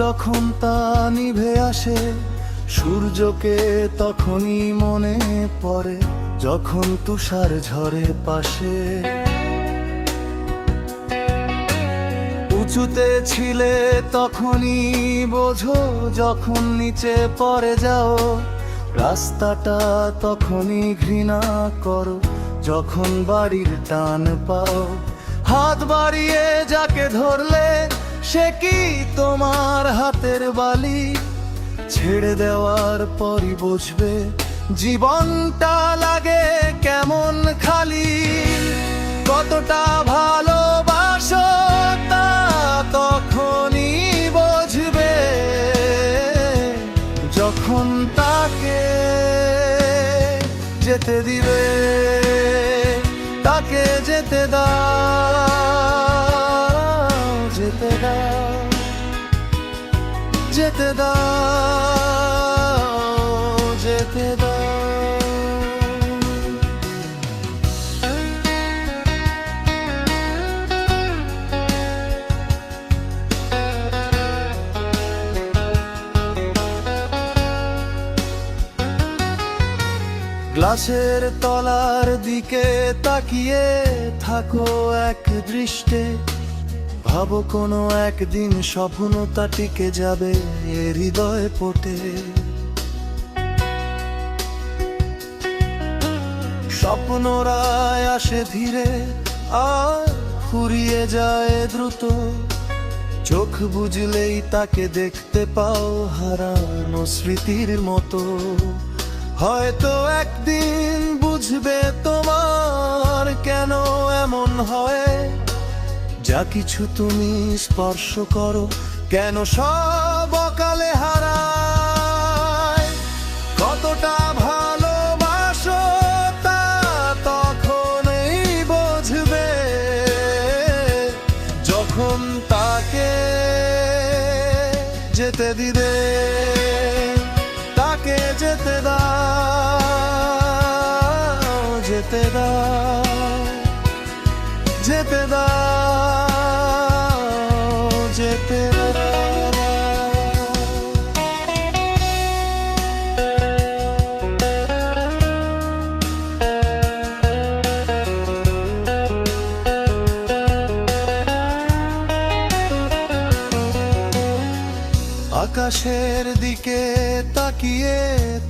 যখন তা নিভে আসে সূর্যকে তখনই মনে পড়ে, যখন তুষার ঝরে পাশে। উঁচুতে ছিলে তখনই বোঝো, যখন নিচে পড়ে যাও রাস্তাটা তখনই ঘৃণা করো, যখন বাড়ির টান পাও। হাত বাড়িয়ে যাকে ধরলে সে কি তোমার হাতের বালি, ছেড়ে দেওয়ার পরই বুঝবে জীবনটা লাগে কেমন খালি। কতটা ভালোবাসো তা তখনই বুঝবে, যখন তাকে যেতে দিবে, তাকে যেতে দাও, যেতে দাও, যেতে দাও, যেতে দাও। গ্লাসের তলার দিকে তাকিয়ে থাকো এক দৃষ্টে, ভাবো কোনো একদিন স্বপ্নতা টিকে যাবে এ হৃদয় পটে। স্বপ্নরা আসে ধীরে আর ফুরিয়ে যায় দ্রুত, চোখ বুঝলেই তাকে দেখতে পাও হারানো স্মৃতির মতো। হয়তো একদিন বুঝবে তোমার কেন এমন হয়, যা কিছু তুমি স্পর্শ করো কেন সব অকালে হারায়। কতটা ভালোবাসো তা তখনই বুঝবে, যখন তাকে যেতে দিবে, তাকে যেতে দাও, যেতে দাও, যেতে দাও, যেতে দাও। আকাশের দিকে তাকিয়ে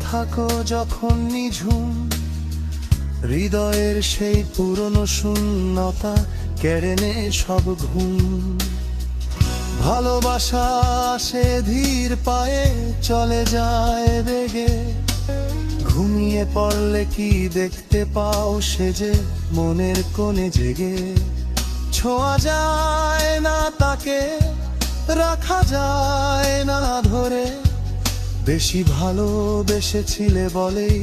থাকো যখন নিঝুম, হৃদয়ের সেই পুরনো শূন্যতা কেড়ে নে সব ঘুম। ভালোবাসা সে ধীর পায়ে চলে যায় বেগে, ঘুমিয়ে পড়লে কি দেখতে পাও সে যে মনের কোণে জেগে। ছোঁয়া যায় না তাকে, রাখা যায় না ধরে, বেশি ভালোবেসেছিলে বলেই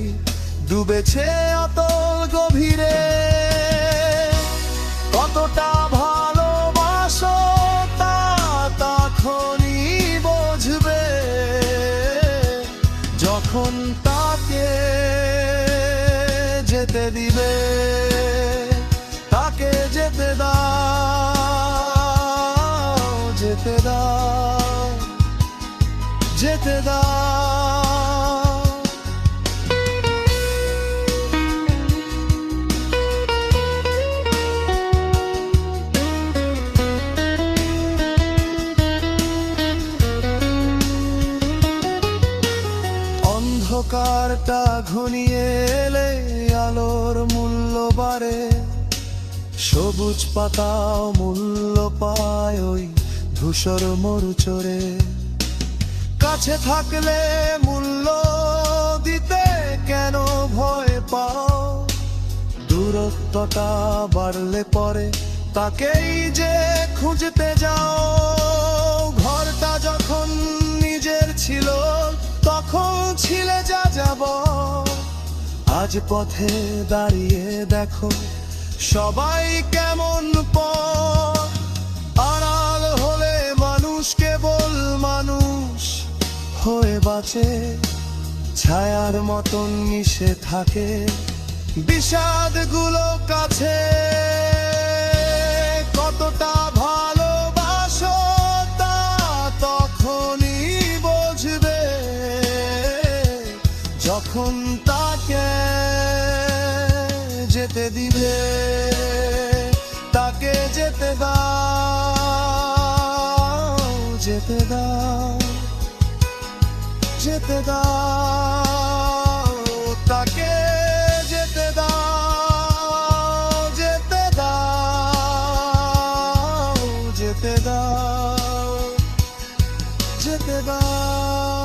ডুবেছে অতল গভীরে। কতটা ভালোবাসো তা তখনই বুঝবে, যখন তাকে যেতে দিবে, তাকে যেতে দাও, যেতে দাও, যেতে দাও। অন্ধকারটা ঘনিয়ে এলে আলোর মূল্য বাড়ে, সবুজ পাতাও মূল্য পায় ওই ধূসর মরুচরে। কাছে থাকলে মূল্য দিতে কেন ভয় পাও, দূরত্বটা বাড়লে পরে তাকেই যে খুঁজতে যাও। ঘরটা যখন নিজের ছিল তখন ছিলে যা যাব, আজ পথে দাঁড়িয়ে দেখো সবাই কেমন পথ। আড়াল হলে মানুষ কেবল মানুষ হয়ে বাঁচে, ছায়ার মতন মিশে থাকে বিষাদগুলো কাছে। কতটা ভালোবাসো তা তখন কখন তাকে যেতে দিবে, তাকে যেতে দাও, যেতে দাও, যেতে দাও, তাকে যেতে দাও, যেতে দাও, যেতে দাও, যেতে দাও।